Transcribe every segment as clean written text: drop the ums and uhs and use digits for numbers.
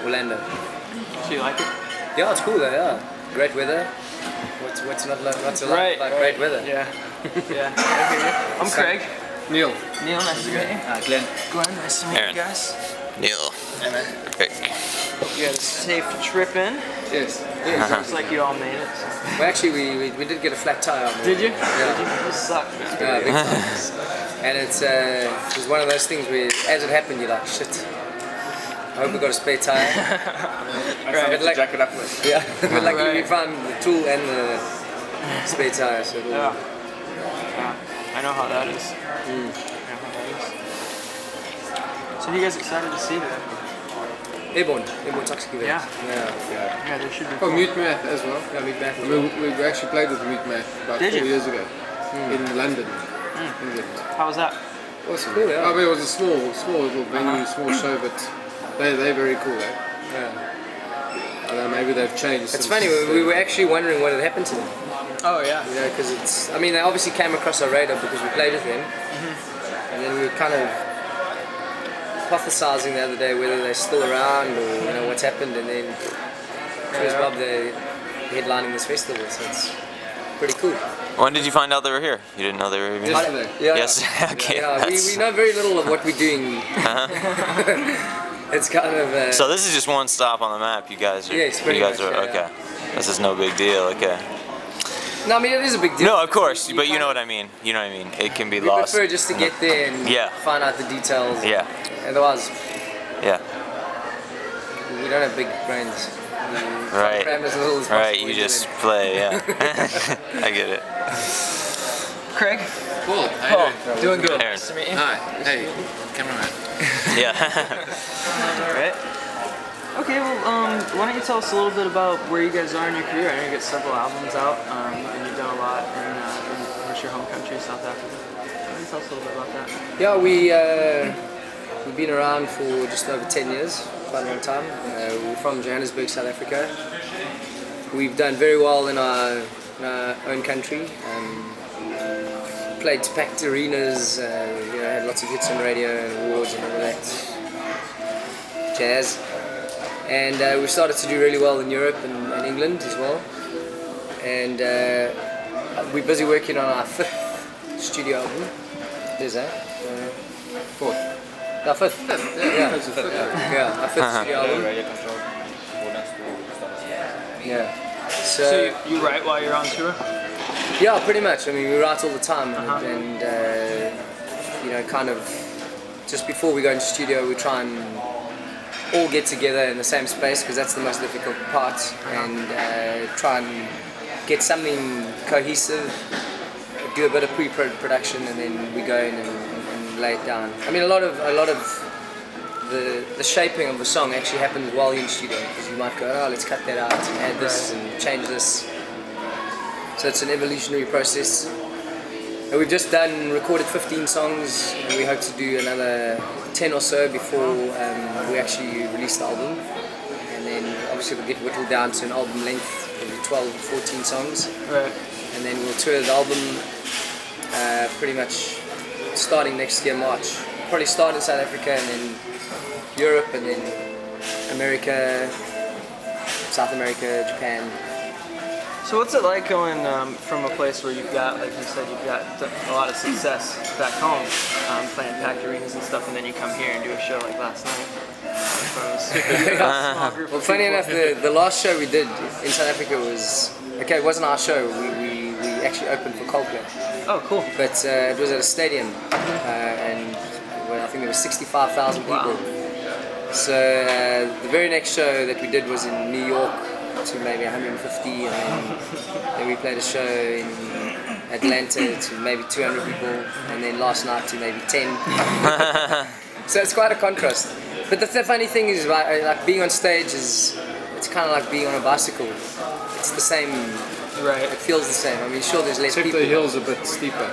Orlando. So you like it? Yeah, it's cool though. Yeah, great weather. What's not to like great weather? Yeah. Yeah. I hear you. I'm Craig. Neil. Neil, nice to meet you. Glenn. Glenn, nice to meet Aaron. you guys. Neil. Hey man. Rick. You had a safe trip in. Yes. Looks like you all made it. So. Well, actually, we did get a flat tire on Did you? Yeah. Did you? You suck, man. Yeah, big time. And it was one of those things where, as it happened, you're like, shit. I hope we got a spare tire. I to jack it up with. Yeah, but luckily Right. we found the tool and the spare tire. So Yeah. I know how that is. I know how that is. So you guys excited to see that? Airborne Toxic event. Yeah. Yeah. They should be Oh, cool. Mute Math as well. Yeah, meet back. We actually played with Mute Math about Did 4 you? years ago in London, England. How was that? Awesome. Cool, yeah. I mean, it was a small little venue, small show, but they're very cool. Yeah. I don't know, maybe they've changed. It's since funny, we were actually wondering what had happened to them. Oh yeah. You know, because it's, I mean, they obviously came across our radar because we played with them. And then we were kind of hypothesizing the other day whether they're still around or, you know, what's happened. And then here's Bob, they're headlining this festival, so it's pretty cool. When did you find out they were here? You didn't know they were here? Yesterday. Yeah. Yes. Okay. Yeah, we know very little of what we're doing. It's kind of... So this is just one stop on the map. You guys are. Yes, pretty you guys much, are yeah, okay. This is no big deal. Okay. no, I mean, it is a big deal. No, of course, but you kind know of- what I mean. You know what I mean. It can be We lost. prefer just to get there and Yeah. find out the details. Yeah. Otherwise, Yeah. we don't have big brains. Right. Cram as little as Right. possible You into just them. play. Yeah. I get it. Craig. Cool. Paul. Doing good. Aaron. Nice to meet you. Hi. Hey, cameraman. Yeah. Alright. Okay, well, why don't you tell us a little bit about where you guys are in your career? I know you got several albums out, and you've done a lot in what's your home country, South Africa. Why don't you tell us a little bit about that? Yeah, we've been around for just over 10 years, quite a long time. We're from Johannesburg, South Africa. We've done very well in our own country. Played packed arenas, you know, had lots of hits on radio and awards and all that jazz. And we started to do really well in Europe and England as well. And we're busy working on our 5th studio album. There's that. 4th. Our 5th. Yeah, our 5th studio album. Yeah. So you write while you're on tour? Yeah, pretty much. I mean, we write all the time, and you know, kind of just before we go into studio, we try and all get together in the same space because that's the most difficult part, and try and get something cohesive, do a bit of pre-production, and then we go in and lay it down. I mean, a lot of the shaping of the song actually happens while you're in studio because you might go, oh, let's cut that out and add this and change this. So it's an evolutionary process. And we've just recorded 15 songs, and we hope to do another 10 or so before we actually release the album. And then obviously we'll get whittled down to an album length, maybe 12 or 14 songs. Right. And then we'll tour the album pretty much starting next year, March. Probably start in South Africa and then Europe and then America, South America, Japan. So what's it like going from a place where you've got, like you said, you've got a lot of success back home, playing packed arenas and stuff, and then you come here and do a show like last night? Well, funny enough, the last show we did in South Africa was, okay, it wasn't our show, we actually opened for Coldplay. Oh, cool. But it was at a stadium, and well, I think there were 65,000 people. Wow. So the very next show that we did was in New York to maybe 150, and then we played a show in Atlanta to maybe 200 people, and then last night to maybe 10. So it's quite a contrast. But the funny thing is, like being on stage it's kind of like being on a bicycle. It's the same. Right. It feels the same. I mean, sure, there's less Except people. the hill's a bit steeper.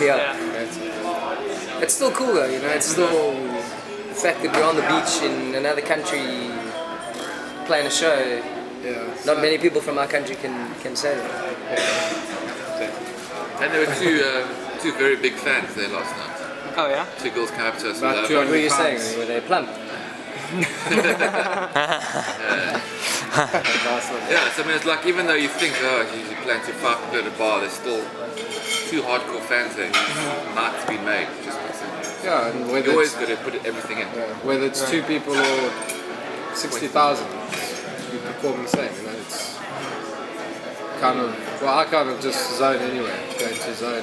Yeah. It's still cool though, you know. It's still the fact that we're on the beach in another country playing a show. Yeah. Not many people from our country can say that. And there were two very big fans there last night. Oh yeah? 2 girls came up to us. About with 200 What were you pounds. saying? Were they plump? Yeah, so I mean, it's like even though you think, oh, he's playing to 5 people at a bar, there's still 2 hardcore fans there whose night's been made just by singing. Yeah, and You whether always it's, got to put everything in. whether it's 2 people or 60,000, we perform the same. You know, it's kind of, well, I kind of just zone anyway, go into zone,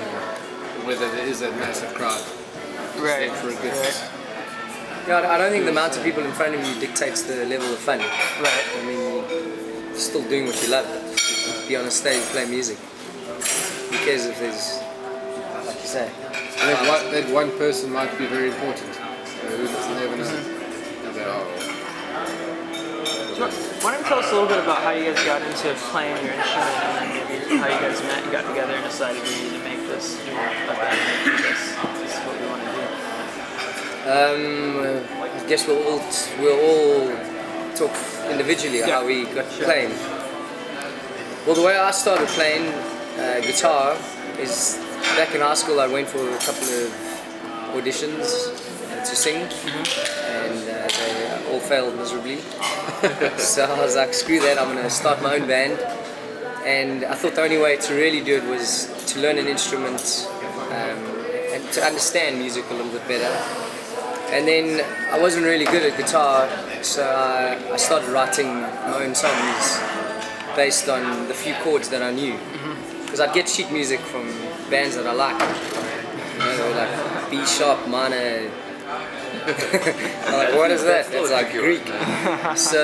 whether there is a massive crowd. Right. For a good. Yeah, I don't think the amount of people in front of you dictates the level of fun. Right. I mean, you're still doing what you love. Be on a stage, play music. Who cares if there's, like you say. That one person might be very important. Who doesn't never know. Why don't you tell us a little bit about how you guys got into playing your instrument and then maybe how you guys met and got together and decided we need to make this a band. This is what we want to do. I guess we'll all talk individually how we got playing. Well, the way I started playing guitar is back in high school. I went for a couple of auditions to sing, and they all failed miserably. So I was like, screw that, I'm going to start my own band. And I thought the only way to really do it was to learn an instrument and to understand music a little bit better. And then I wasn't really good at guitar, so I started writing my own songs based on the few chords that I knew. Because I'd get sheet music from bands that I liked. You know, they were like B sharp, minor. I'm like, what is that? It's like Greek. So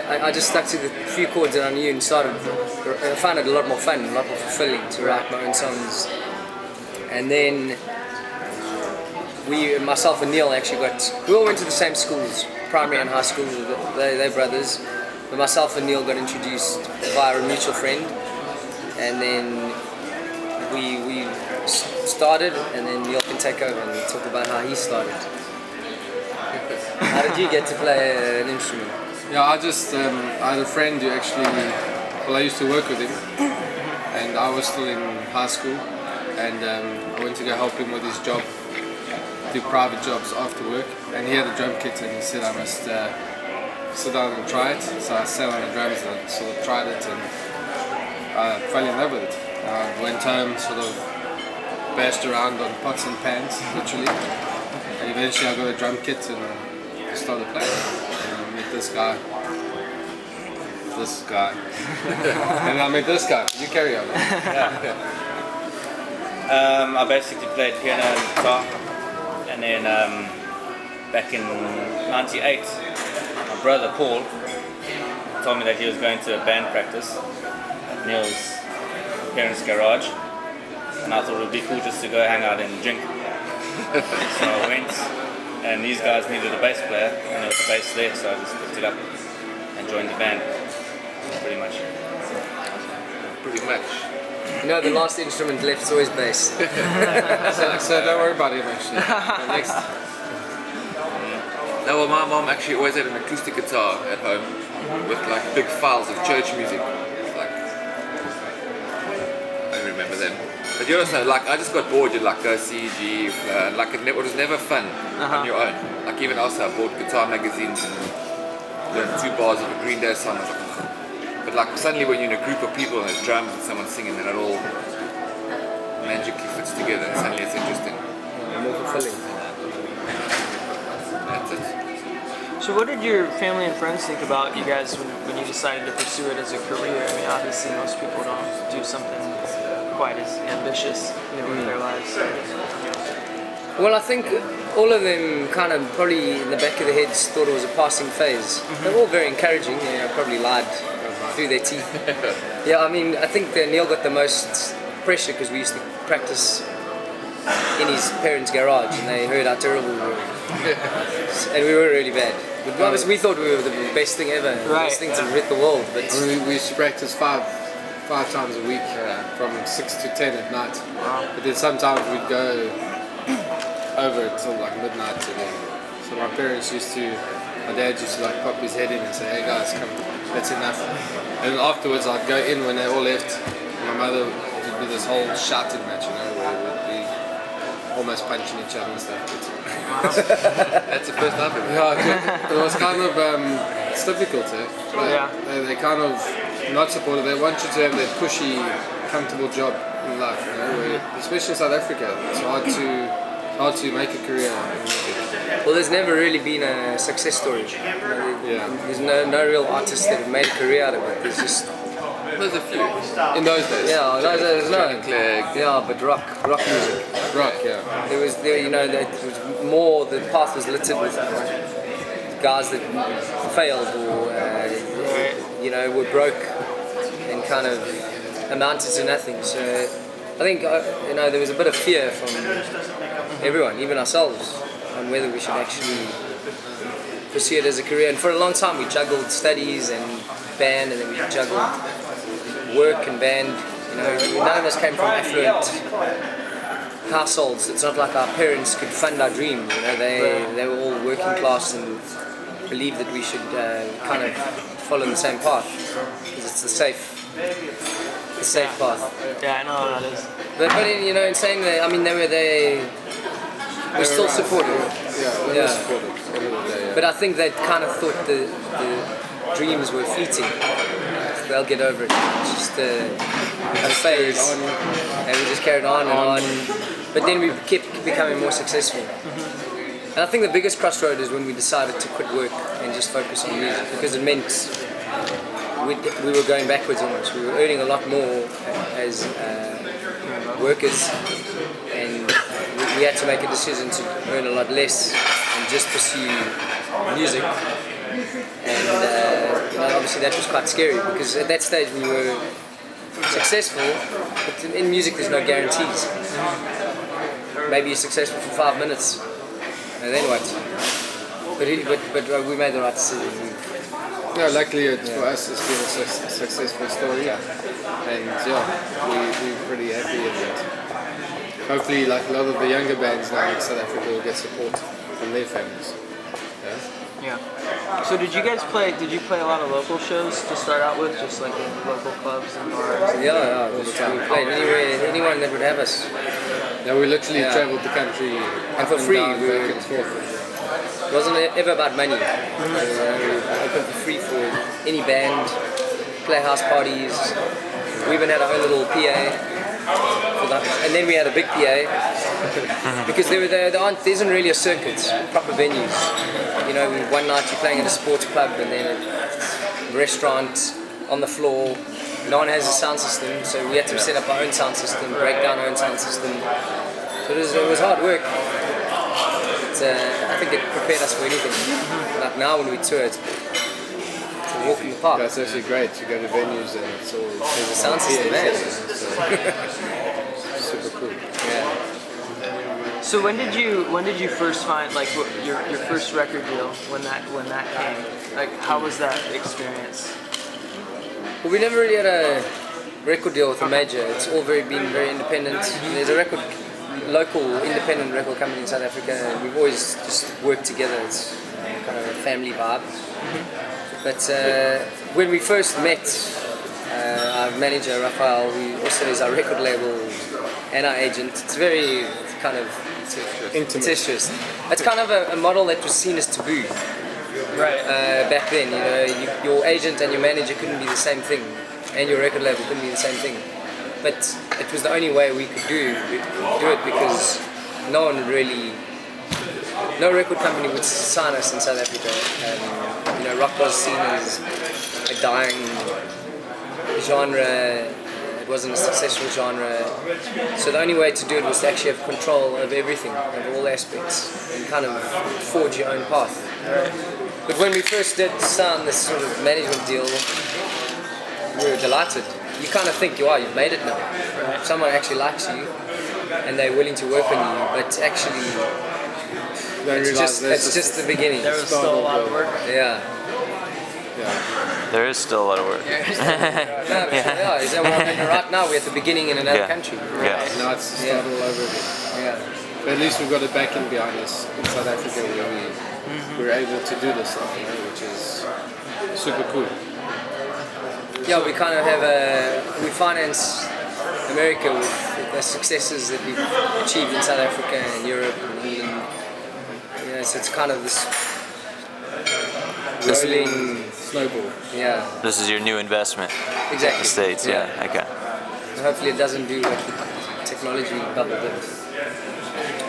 I just stuck to the few chords that I knew and I found it a lot more fun, a lot more fulfilling to write my own songs. And then myself and Neil actually we all went to the same schools, primary and high school, they're brothers. But myself and Neil got introduced via a mutual friend. And then we started, and then Neil can take over and talk about how he started. How did you get to play an instrument? Yeah, I had a friend who actually, well, I used to work with him, and I was still in high school, and I went to go help him with his job, do private jobs after work, and he had a drum kit, and he said I must sit down and try it. So I sat on the drums and sort of tried it, and I fell in love with it. I went home, sort of bashed around on pots and pans, literally, and eventually I got a drum kit and started playing. And I met this guy, and I met this guy. You carry on. I basically played piano and guitar, and then back in '98, my brother Paul told me that he was going to a band practice at Neil's parents' garage, and I thought it would be cool just to go hang out and drink. So I went, and these guys needed a bass player, and there was a bass there, so I just picked it up and joined the band, pretty much. Pretty much. You know, the last instrument left is always bass. So don't worry about him actually. Next. No, well, my mom actually always had an acoustic guitar at home with like big files of church music. Like, I don't remember them. But you also, like, I just got bored. You'd like go C, G, like it was never fun on your own. Like even also, I bought guitar magazines and learned 2 bars of a Green Day song. I was like, ugh. But like suddenly when you're in a group of people and there's drums and someone singing, then it all magically fits together. And suddenly it's interesting. More fulfilling. That's it. So what did your family and friends think about you guys when you decided to pursue it as a career? I mean, obviously most people don't do something quite as ambitious, with their lives. Well, I think all of them kind of probably in the back of their heads thought it was a passing phase. They were all very encouraging, probably lied through their teeth. Yeah, I mean, I think that Neil got the most pressure because we used to practice in his parents' garage and they heard how terrible we were. And we were really bad. But obviously we thought we were the best thing ever, the best thing to hit the world. But I mean, we used to practice five times a week, from 6 to 10 at night. But then sometimes we'd go over until like midnight. And then, so my dad used to like pop his head in and say, "Hey guys, come, that's enough." And then afterwards I'd go in when they all left. My mother would do this whole shouting match, where it would be almost punching each other and stuff. That's the first time. Yeah, it was kind of it's difficult, eh? They kind of not supportive. They want you to have that cushy, comfortable job in life, you know. Especially in South Africa, it's hard to make a career in music. Well, there's never really been a success story. There's no real artists that have made a career out of it. There's just There's a few. In those days. yeah, there's no. Clegg. Yeah, but rock music. Rock, yeah. There was you know, it was more. The path was littered with guys that failed or you know, were broke and kind of amounted to nothing. So I think you know, there was a bit of fear from everyone, even ourselves, on whether we should actually pursue it as a career. And for a long time we juggled studies and band, and then we juggled work and band. You know, none of us came from affluent households. It's not like our parents could fund our dream. You know, they were all working class and believed that we should kind of follow the same path because it's the safe path. Yeah, I know how that is. But you know, in saying that, I mean, they were still supportive. Yeah, supportive. But I think they kind of thought the dreams were fleeting. They'll get over it. It's just a phase, and we just carried on and on. But then we kept becoming more successful. And I think the biggest crossroad is when we decided to quit work and just focus on music, because it meant we were going backwards almost. We were earning a lot more as workers, and we had to make a decision to earn a lot less and just pursue music. And you know, obviously that was quite scary, because at that stage we were successful, but in music there's no guarantees. Maybe you're successful for 5 minutes, and then what? But we made the right decision. Yeah, luckily for us it's been a successful story, and we're pretty happy with it. Hopefully, like a lot of the younger bands now in South Africa will get support from their families. Yeah. So did you guys play? Did you play a lot of local shows to start out with, just like in local clubs and bars? Yeah, all the time. We played anywhere, anyone that would have us. Yeah, we literally travelled the country And for free. down, back and forth. It wasn't ever about money. We opened for free for any band, play house parties. We even had our own little PA. And then we had a big PA, because there isn't really a circuit, proper venues. You know, one night you're playing at a sports club, and then a restaurant on the floor. No one has a sound system, so we had to set up our own sound system, break down our own sound system. So it was hard work. I think it prepared us for anything. Like now when we tour, it's a walk in the park. That's actually great. You go to venues and it's all There's a sound system there. Super cool. Yeah. So when did you first find like your first record deal when that came? Like how was that experience? Well, we never really had a record deal with a major. It's all been very independent. There's a local independent record company in South Africa, and we've always just worked together. It's kind of a family vibe. But when we first met, our manager Raphael, who also is our record label and our agent, it's very kind of incestuous. It's kind of a model that was seen as taboo. Right. Back then, you know, your agent and your manager couldn't be the same thing, and your record label couldn't be the same thing. But it was the only way we could do it, because no record company would sign us in South Africa. You know, rock was seen as a dying genre. It wasn't a successful genre. So the only way to do it was to actually have control of everything, of all aspects, and kind of forge your own path. But when we first did sign this sort of management deal, we were delighted. You kind of think, you've made it now. Someone actually likes you, and they're willing to work on you. But actually, it's just the beginning. There was still a lot of work. Yeah. There is still a lot of work. Right now we're at the beginning in another country. Yes. Now it's started all over again. Yeah. But at least we've got it back in behind us in South Africa, where we're able to do this stuff, you know, which is super cool. Yeah, we kind of have we finance America with the successes that we've achieved in South Africa and Europe and England. You know, so it's kind of this rolling snowball. Yeah. This is your new investment. Exactly. The States, yeah. Okay. And hopefully it doesn't do what the technology bubble did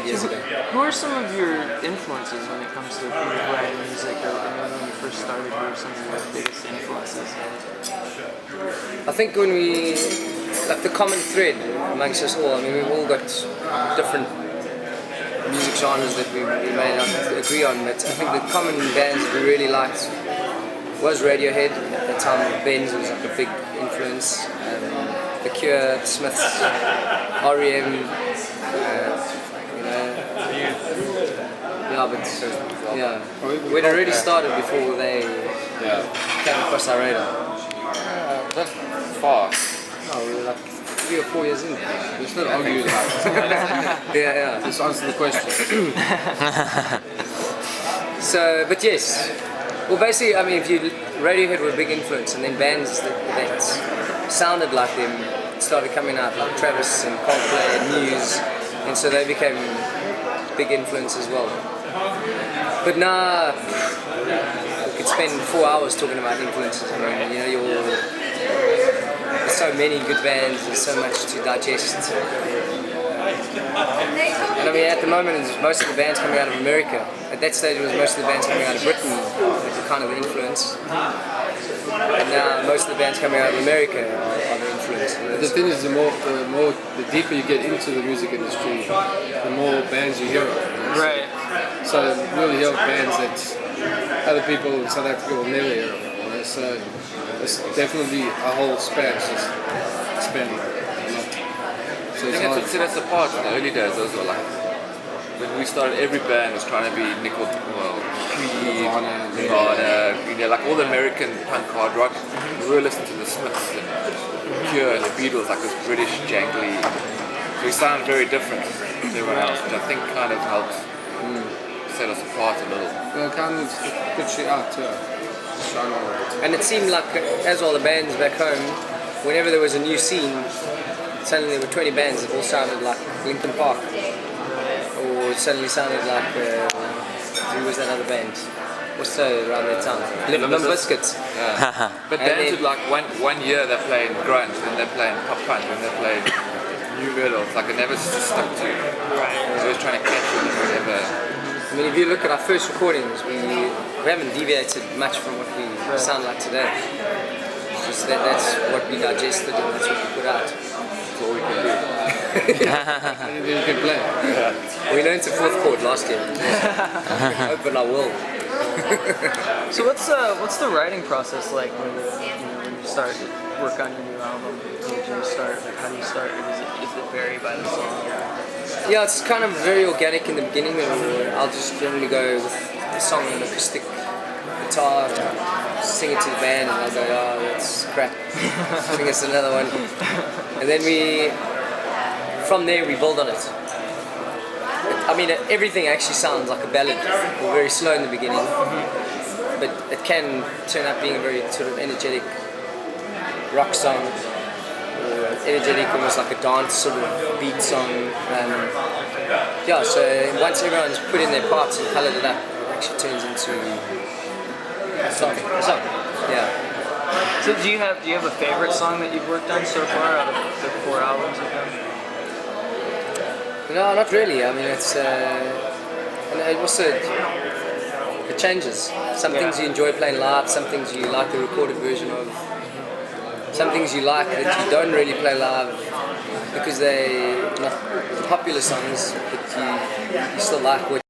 years ago. Who are some of your influences when it comes to writing music? Or when you first started, who are some of your biggest influences? I think when we, like the common thread amongst us all, I mean we've all got different music genres that we may not agree on, but I think the common bands we really liked was Radiohead. At the time Benz was like a big influence. The Cure, the Smiths, R.E.M., you know, yeah, but yeah, we'd already started before they came across our radar. That's far. Oh, we were like 3 or 4 years in. Let's not argue about it. Yeah. Just answer the question. So, but yes. Well, basically, I mean, Radiohead were a big influence, and then bands that sounded like them started coming out, like Travis and Coldplay and Muse, and so they became big influence as well. But now, we could spend 4 hours talking about influences. I mean, you know, there's so many good bands, there's so much to digest. And I mean, at the moment, it's most of the bands coming out of America. At that stage, it was most of the bands coming out of Britain that were kind of the influence. And now, most of the bands coming out of America are the influence. The thing is, the deeper you get into the music industry, the more bands you hear of. Right. So you really hear of bands that other people in South Africa will never hear of. You know? So it's definitely a whole span, just spanning. I think that's what set us apart in the early days. Those were like when we started, every band was trying to be Creed, Nirvana, you know, like all the American punk hard rock. We were listening to the Smiths and Cure and the Beatles, like this British jangly. So we sound very different to everyone else, which I think kind of helps set us apart a little. Well, it kind of puts you out too. And it seemed like, as all the bands back home, whenever there was a new scene, suddenly there were 20 bands that all sounded like Linkin Park, or it suddenly sounded like who was that other band? What's around that time? Limp Bizkit. Yeah. But bands would like one year they're playing grunge, then they're playing pop punk, then they're playing new metal. It's like it never just stuck to. Right. We're always trying to catch them or whatever. I mean, if you look at our first recordings, we haven't deviated much from what we sound like today. It's just that's what we digested and that's what we put out. That's all we can do. You can play. Yeah. We learned the 4th chord last year. Open our world. So what's the writing process like when you start work on your new album? When do you start? Like, how do you start? Is it vary by the song? Yeah, it's kind of very organic in the beginning. I'll just generally go with a song and acoustic guitar, sing it to the band, and they'll go, oh, that's crap. Sing us another one. And then from there we build on it. I mean, everything actually sounds like a ballad, or very slow in the beginning, but it can turn out being a very sort of energetic rock song, or energetic, almost like a dance sort of beat song. Yeah, so once everyone's put in their parts and coloured it up, it actually turns into a song. Yeah. So do you have a favorite song that you've worked on so far out of the 4 albums you've done? No, not really. I mean, it's and it also it changes. Some things you enjoy playing live, some things you like the recorded version of, some things you like that you don't really play live because they're not popular songs, but you still like what